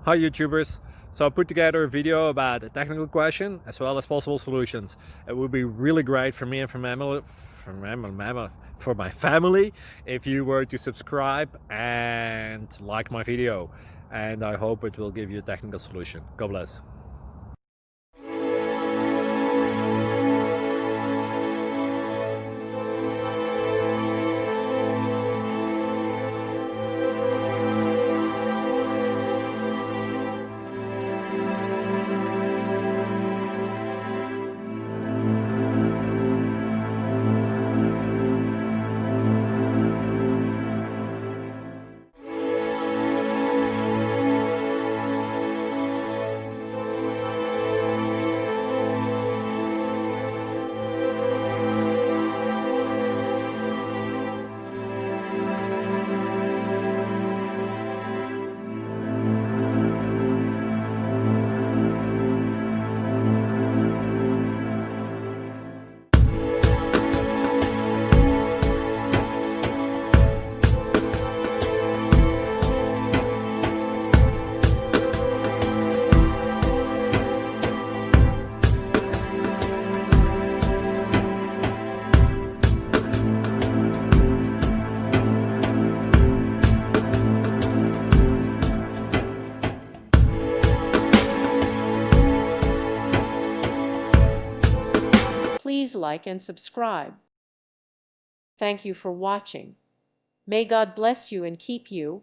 Hi YouTubers! So I put together a video about a technical question as well as possible solutions. It would be really great for me and for my family if you were to subscribe and like my video, and I hope it will give you a technical solution. God bless. Please like and subscribe. Thank you for watching. May God bless you and keep you.